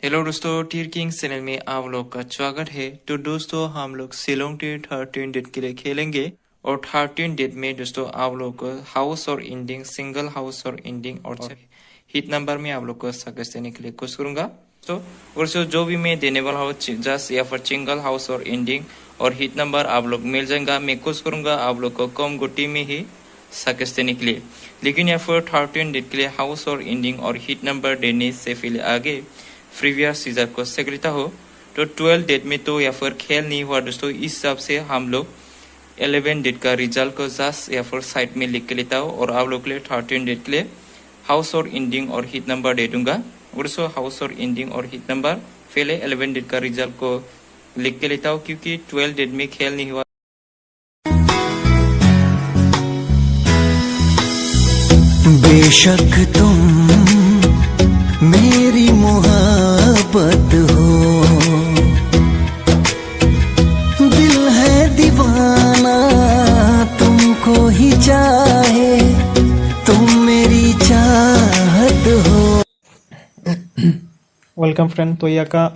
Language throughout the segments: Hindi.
हेलो दोस्तों, टीर किंग चैनल में आप लोग का स्वागत है। तो दोस्तों हम लोग शिलोंग टीर 13 डेट के लिए खेलेंगे और 13 डेट में दोस्तों आप लोग को हाउस और एंडिंग, सिंगल हाउस और एंडिंग और हिट नंबर में आप लोग को सक्सेस देने के लिए कोशिश करूंगा। तो दोस्तों जो भी मैं देने वाला हूँ जस्ट या फिर सिंगल हाउस और एंडिंग और हिट नंबर आप लोग मिल जाएगा। मैं कोशिश करूंगा आप लोग को कम गोटी में ही सक्सेस देने के लिए, लेकिन यहाँ पर 13 डेट के लिए हाउस और एंडिंग और हिट नंबर देने से पहले आगे प्रीवियस सीजन को चेक लेता हो। तो 12 डेट में तो या फिर खेल नहीं हुआ दोस्तों, इस हिसाब से हम लोग 11 डेट का रिजल्ट को जस्ट या फिर साइड में लिख के लेता हो और आप लोग के लिए 13 डेट के लिए हाउस और एंडिंग और हिट नंबर दे दूंगा। और दोस्तों हाउस और एंडिंग और हिट नंबर पहले 11 डेट का रिजल्ट को लिख के लेता हो क्योंकि 12 डेट में खेल नहीं हुआ। बेशक तुम मेरी मोहब्बत हो, दिल है दीवाना तुमको ही चाहे, तुम मेरी चाहत हो। Welcome friend. तो यहाँ का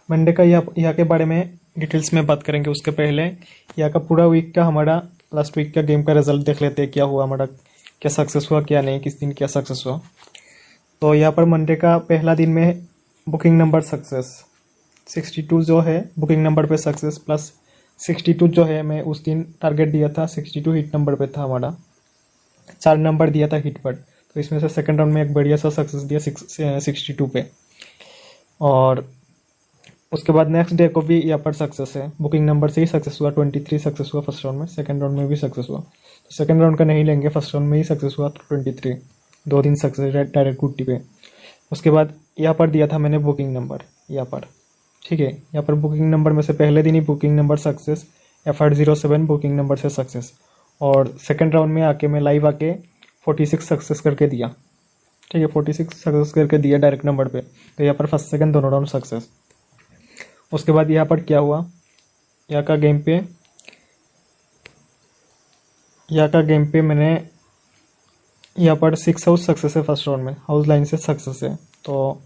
मंडे का यहाँ के बारे में डिटेल्स में बात करेंगे। उसके पहले यहाँ का पूरा वीक का हमारा लास्ट वीक का गेम का रिजल्ट देख लेते हैं, क्या हुआ हमारा, क्या सक्सेस हुआ क्या नहीं, किस दिन क्या सक्सेस हुआ। तो यहाँ पर मंडे का पहला दिन में बुकिंग नंबर सक्सेस 62 जो है बुकिंग नंबर पे सक्सेस प्लस 62 जो है मैं उस दिन टारगेट दिया था 62 हिट नंबर पे था हमारा, 4 नंबर दिया था हिट पर। तो इसमें से सेकंड राउंड में एक बढ़िया सा सक्सेस दिया 62 पे। और उसके बाद नेक्स्ट डे को भी यहाँ पर सक्सेस है, बुकिंग नंबर से ही सक्सेस हुआ, 23 सक्सेस हुआ फर्स्ट राउंड में, सेकंड राउंड में भी सक्सेस हुआ। तो सेकंड राउंड का नहीं लेंगे, फर्स्ट राउंड में ही सक्सेस हुआ 23, 2 दिन सक्सेस डायरेक्ट गुट्टी पे। उसके बाद यहाँ पर दिया था मैंने बुकिंग नंबर यहाँ पर, ठीक है। यहाँ पर बुकिंग नंबर में से पहले दिन ही booking number success, F807 booking number से सक्सेस। और सेकंड राउंड में आके मैं लाइव आके 46 सक्सेस करके दिया, ठीक है, 46 सक्सेस करके दिया डायरेक्ट नंबर पे। तो यहाँ पर फर्स्ट सेकंड दोनों राउंड सक्सेस। उसके बाद यहाँ पर क्या हुआ, यहाँ का गेम पे मैंने यहाँ पर 6 हाउस सक्सेस है फर्स्ट राउंड में, हाउस लाइन से सक्सेस है। तो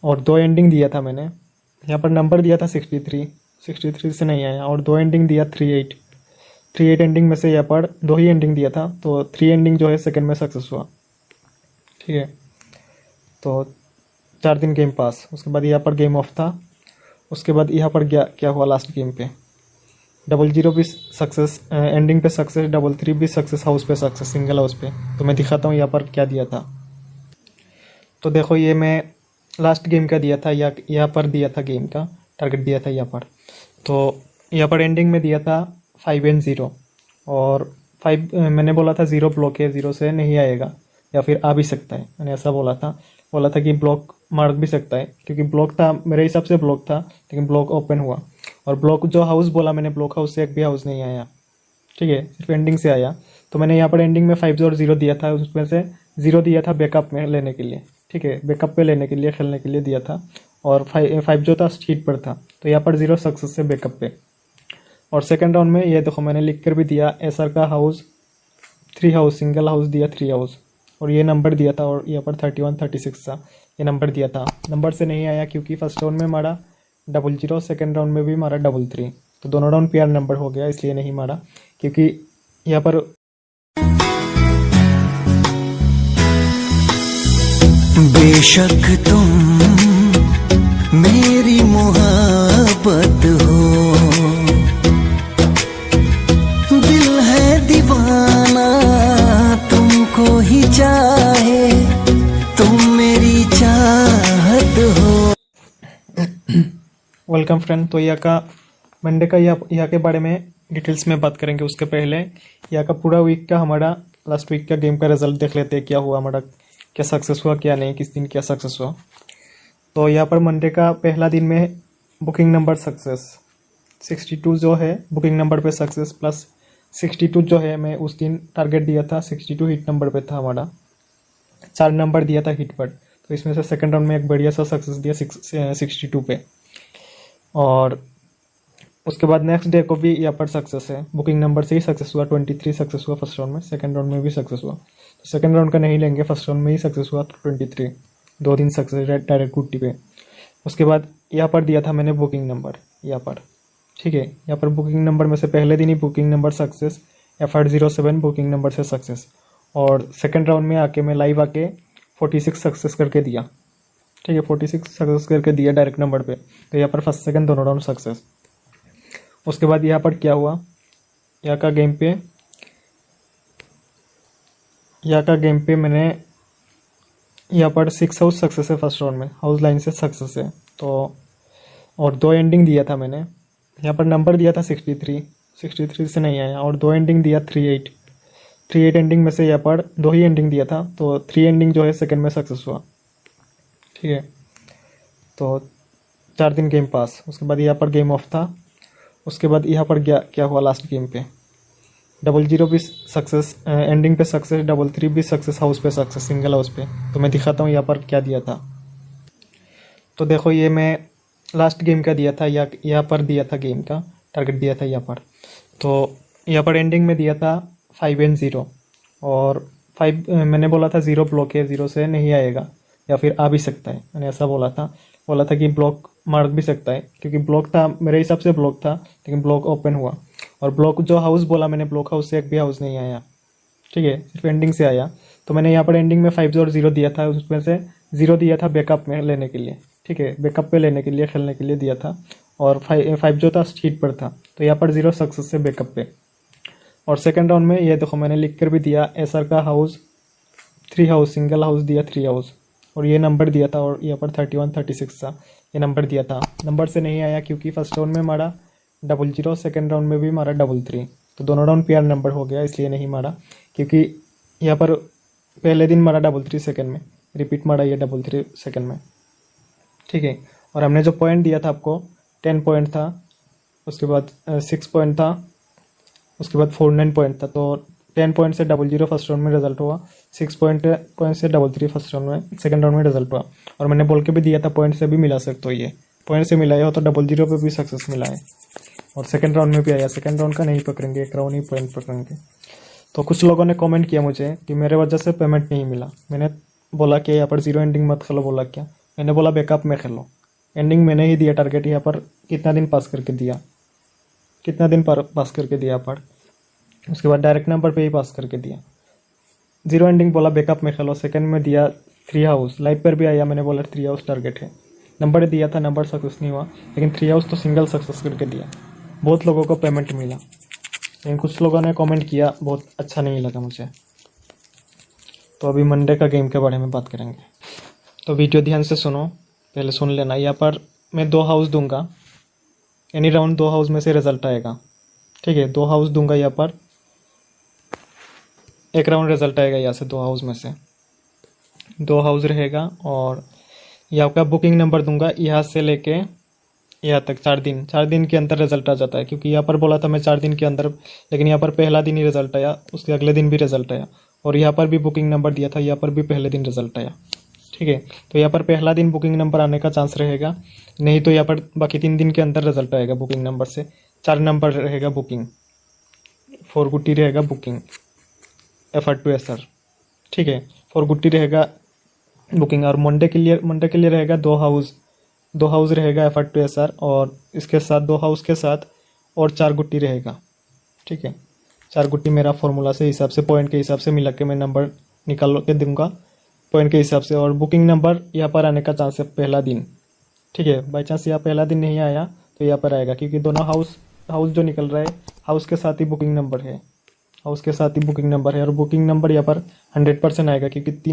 और 2 एंडिंग दिया था मैंने, यहाँ पर नंबर दिया था 63 से नहीं आया, और 2 एंडिंग दिया 38 एंडिंग में से यहाँ पर 2 ही एंडिंग दिया था। तो 3 एंडिंग जो है सेकंड में सक्सेस हुआ, ठीक है। तो 4 दिन गेम पास। उसके बाद यहाँ पर गेम ऑफ था। उसके बाद यहाँ पर क्या हुआ लास्ट गेम पे 00 भी सक्सेस, एंडिंग पे सक्सेस, 33 भी सक्सेस, हाउस पे सक्सेस, सिंगल हाउस पे। तो मैं दिखाता हूँ यहाँ पर क्या दिया था। तो देखो ये मैं लास्ट गेम का दिया था, यहाँ पर दिया था गेम का टारगेट दिया था यहाँ पर। तो यहाँ पर एंडिंग में दिया था 5 and 0, और 5 मैंने बोला था 0 ब्लॉक है, 0 से नहीं आएगा या फिर आ भी सकता है, मैंने ऐसा बोला था कि ब्लॉक मार भी सकता है, क्योंकि ब्लॉक था मेरे हिसाब से ब्लॉक था, लेकिन ब्लॉक ओपन हुआ। और ब्लॉक जो हाउस बोला मैंने, ब्लॉक हाउस से एक भी हाउस नहीं आया, ठीक है, सिर्फ एंडिंग से आया। तो मैंने यहाँ पर एंडिंग में 5 और 0 दिया था, उसमें से 0 दिया था बैकअप में लेने के लिए, ठीक है, बैकअप पे लेने के लिए, खेलने के लिए दिया था। और 5 जो था शीट पर था, तो यहाँ पर 0 सक्सेस से बैकअप पे। और सेकेंड राउंड में ये देखो मैंने लिख कर भी दिया, एसआर का हाउस 3 हाउस, सिंगल हाउस दिया 3 हाउस, और ये नंबर दिया था। और यहाँ पर 31 36 था ये नंबर दिया था। नंबर से नहीं आया क्योंकि फर्स्ट राउंड में मारा 00, सेकंड राउंड में भी मारा 33। तो दोनों राउंड पेयर नंबर हो गया, इसलिए नहीं मारा, क्योंकि यहाँ पर बेशक तुम मेरी मोहब्बत हो, दिल है दीवाना तुमको ही चाहे, तुम मेरी चाहत हो। Welcome friend. तो यहाँ का मंडे का यहाँ के बारे में डिटेल्स में बात करेंगे। उसके पहले यहाँ का पूरा वीक का हमारा लास्ट वीक का गेम का रिजल्ट देख लेते हैं, क्या हुआ हमारा, क्या सक्सेस हुआ क्या नहीं, किस दिन क्या सक्सेस हुआ। तो यहाँ पर मंडे का पहला दिन में बुकिंग नंबर सक्सेस 62 जो है बुकिंग नंबर पे सक्सेस प्लस 62 जो है मैं उस दिन टारगेट दिया था 62 हिट नंबर पे था हमारा, 4 नंबर दिया था हिट पर। तो इसमें से सेकंड राउंड में एक बढ़िया सा सक्सेस दिया 62 पे। और उसके बाद नेक्स्ट डे को भी यहाँ पर सक्सेस है, बुकिंग नंबर से ही सक्सेस हुआ, 23 सक्सेस हुआ फर्स्ट राउंड में, सेकंड राउंड में भी सक्सेस हुआ। तो सेकंड राउंड का नहीं लेंगे, फर्स्ट राउंड में ही सक्सेस हुआ 23, 2 दिन सक्सेस डायरेक्ट गुट्टी पे। उसके बाद यहाँ पर दिया था मैंने बुकिंग नंबर यहाँ पर, ठीक है। यहाँ पर बुकिंग नंबर में से पहले दिन ही booking number success, F807 booking number से सक्सेस, और सेकंड राउंड में आके मैं लाइव आके 46 सक्सेस करके दिया, ठीक है। 46 सक्सेस करके दिया डायरेक्ट नंबर पे, तो यहाँ पर फर्स्ट सेकंड दोनों राउंड सक्सेस। उसके बाद यहाँ पर क्या हुआ, यहाँ का गेम पे मैंने यहाँ पर 6 हाउस सक्सेस है फर्स्ट राउंड में, हाउस लाइन से सक्सेस है। तो और 2 एंडिंग दिया था मैंने, यहाँ पर नंबर दिया था 63 से नहीं आया, और 2 एंडिंग दिया 38 एंडिंग में से यहाँ पर 2 ही एंडिंग दिया था, तो 3 एंडिंग जो है सेकंड में सक्सेस हुआ, ठीक है। तो 4 दिन गेम पास। उसके बाद यहाँ पर गेम ऑफ था। उसके बाद यहाँ पर क्या हुआ लास्ट गेम पे, 00 भी सक्सेस, एंडिंग पे सक्सेस, 33 भी सक्सेस, हाउस पे सक्सेस, सिंगल हाउस पे। तो मैं दिखाता हूँ यहाँ पर क्या दिया था। तो देखो ये मैं लास्ट गेम का दिया था, यहाँ पर दिया था गेम का टारगेट दिया था यहाँ पर। तो यहाँ पर एंडिंग में दिया था 5 and 0, और 5 मैंने बोला था 0 ब्लॉक है, 0 से नहीं आएगा या फिर आ भी सकता है, मैंने ऐसा बोला था कि ब्लॉक मार भी सकता है, क्योंकि ब्लॉक था मेरे हिसाब से ब्लॉक था, लेकिन ब्लॉक ओपन हुआ। और ब्लॉक जो हाउस बोला मैंने, ब्लॉक हाउस से एक भी हाउस नहीं आया, ठीक है, सिर्फ एंडिंग से आया। तो मैंने यहाँ पर एंडिंग में 5 और 0 दिया था, उसमें से 0 दिया था बैकअप में लेने के लिए, ठीक है, बैकअप पे लेने के लिए, खेलने के लिए दिया था। और 5 जो था शीट पर था, तो यहाँ पर 0 सक्सेस से बैकअप पे। और सेकंड राउंड में ये देखो मैंने लिख कर भी दिया, एसआर का हाउस 3 हाउस, सिंगल हाउस दिया 3 हाउस, और ये नंबर दिया था, और यहाँ पर 31 36 था, ये नंबर दिया था। नंबर से नहीं आया क्योंकि फर्स्ट राउंड में मारा 00, सेकंड राउंड में भी मारा 33, तो दोनों राउंड पेयर नंबर हो गया, इसलिए नहीं मारा। क्योंकि यहाँ पर पहले दिन मारा 33 सेकंड में, रिपीट मारा ये 33 सेकंड में, ठीक है। और हमने जो पॉइंट दिया था आपको 10 पॉइंट था, उसके बाद 6 पॉइंट था, उसके बाद 49 पॉइंट था। तो 10 पॉइंट से 00 फर्स्ट राउंड में रिजल्ट हुआ, 6 पॉइंट से 33 फर्स्ट राउंड में, सेकंड राउंड में रिजल्ट हुआ। और मैंने बोल के भी दिया था पॉइंट से भी मिला सकते हो, ये पॉइंट से मिलाया हो तो 00 पे भी सक्सेस मिला है, और सेकंड राउंड में भी आया। सेकंड राउंड का नहीं पकड़ेंगे, एक राउंड ही पॉइंट पकड़ेंगे। तो कुछ लोगों ने कमेंट किया मुझे कि मेरे वजह से पेमेंट नहीं मिला। मैंने बोला कि यहाँ पर 0 एंडिंग मत खेलो, बोला क्या, मैंने बोला बैकअप में खेलो। एंडिंग मैंने ही दिया टारगेट, यहाँ पर कितना दिन पास करके दिया यहाँ पर, उसके बाद डायरेक्ट नंबर पे ही पास करके दिया। 0 एंडिंग बोला बैकअप में खेलो, सेकंड में दिया 3 हाउस, लाइव पर भी आया, मैंने बोला 3 हाउस टारगेट है। नंबर दिया था, नंबर सक्सेस नहीं हुआ, लेकिन 3 हाउस तो सिंगल सक्सेस करके दिया। बहुत लोगों को पेमेंट मिला, लेकिन कुछ लोगों ने कमेंट किया, बहुत अच्छा नहीं लगा मुझे। तो अभी मंडे का गेम के बारे में बात करेंगे, तो वीडियो ध्यान से सुनो, पहले सुन लेना। यहाँ पर मैं 2 हाउस दूंगा, एनी राउंड 2 हाउस में से रिजल्ट आएगा, ठीक है। 2 हाउस दूंगा, यहाँ पर एक राउंड रिजल्ट आएगा यहाँ से 2 हाउस में से, 2 हाउस रहेगा। और यहाँ का बुकिंग नंबर दूंगा, यहाँ से लेके यहाँ तक 4 दिन के अंदर रिजल्ट आ जाता है, क्योंकि यहाँ पर बोला था मैं 4 दिन के अंदर, लेकिन यहाँ पर पहला दिन ही रिजल्ट आया, उसके अगले दिन भी रिजल्ट आया। और यहाँ पर भी बुकिंग नंबर दिया था, यहाँ पर भी पहले दिन रिजल्ट आया, ठीक है। तो यहाँ पर पहला दिन बुकिंग नंबर आने का चांस रहेगा, नहीं तो यहाँ पर बाकी 3 दिन के अंदर रिजल्ट आएगा बुकिंग नंबर से। 4 नंबर रहेगा बुकिंग, 4 गुट्टी रहेगा बुकिंग, F8 ठीक है, 4 गुट्टी रहेगा बुकिंग। और मंडे के लिए रहेगा 2 हाउस रहेगा F8 और इसके साथ 2 हाउस के साथ और 4 गुट्टी रहेगा, ठीक है। 4 गुट्टी मेरा फॉर्मूला से हिसाब से, पॉइंट के हिसाब से मिला के मैं नंबर निकाल के दूंगा पॉइंट के हिसाब से। और बुकिंग नंबर यहाँ पर आने का चांस है पहला दिन, ठीक है। बाई चांस यहाँ पहला दिन नहीं आया तो यहाँ पर आएगा, क्योंकि दोनों हाउस जो निकल रहा है हाउस के साथ ही बुकिंग नंबर है, और बुकिंग नंबर यहाँ पर 100% आएगा, क्योंकि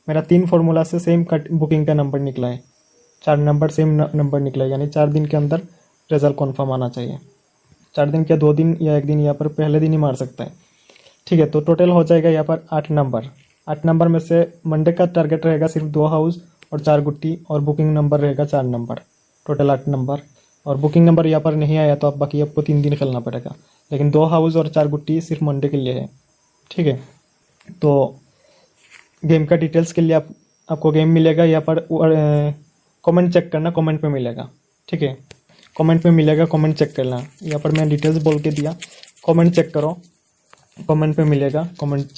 मेरा 3 फार्मूला से सेम बुकिंग का नंबर निकला है, 4 नंबर सेम नंबर निकला है, यानी 4 दिन के अंदर रिजल्ट कन्फर्म आना चाहिए। 4 दिन क्या 2 दिन या 1 दिन यहाँ पर पहले दिन ही मार सकता है, ठीक है। तो टोटल हो जाएगा यहाँ पर 8 नंबर में से मंडे का टारगेट रहेगा सिर्फ 2 हाउस और 4 गुट्टी, और बुकिंग नंबर रहेगा 4 नंबर, टोटल 8 नंबर। और बुकिंग नंबर यहाँ पर नहीं आया तो अब बाकी आपको 3 दिन खेलना पड़ेगा, लेकिन 2 हाउस और 4 गुट्टी सिर्फ मंडे के लिए है, ठीक है। तो गेम का डिटेल्स के लिए आपको गेम मिलेगा यहाँ पर, कमेंट चेक करना, कमेंट पे मिलेगा, ठीक है। कमेंट पे मिलेगा, कमेंट चेक करना। यहाँ पर मैं डिटेल्स बोल के दिया, कमेंट चेक करो, कमेंट पे मिलेगा, कमेंट